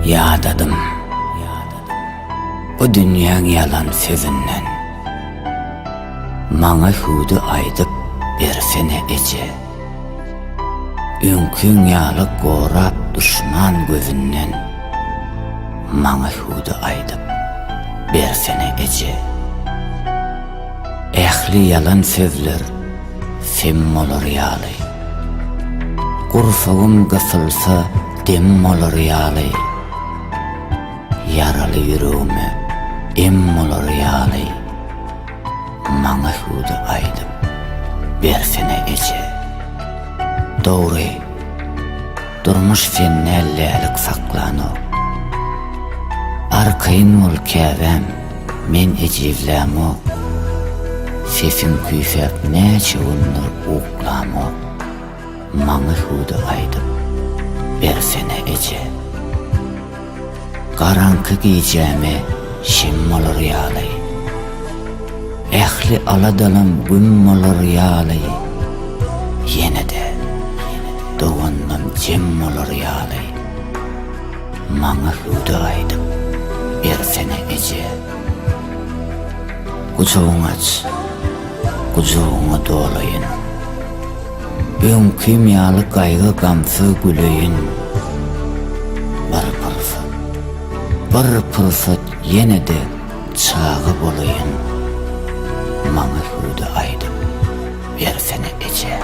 Yadadım bu dünýäň yalan sözünden. Maňa hudy aýdyp bersene ece. Ünkün ýaly gorap düşman gözünden. Maňa hudy aýdyp bersene ece. Ähli yalan sözler sem bolar ýaly. Gursagym gysylsa dem bolar ýaly. Yaraly ýüregime em bolar ýaly. Maňa hudy aýdyp bersene ece. Dogry, durmuş fennellik saklanok. Arkayn ol käbem, men ejizlämok. Sesin küýsep näçe gündür uklamok. Maňa hudy aýdyp bersene ece. Garanky gijäme şem bolar ýaly. Ähli aladalym gün bolar ýaly. Ýene-de dogandym jem bolar ýaly. Maňa hudy aýdyp bersene ece. Guçagyň aç, guçagyňa dolaýyn. Öňkü ýaly gaýgy gamsy güleýin. Bir pyrsat ýene-de çagy bolaýyn. Maňa hudy aýdyp bersene ece.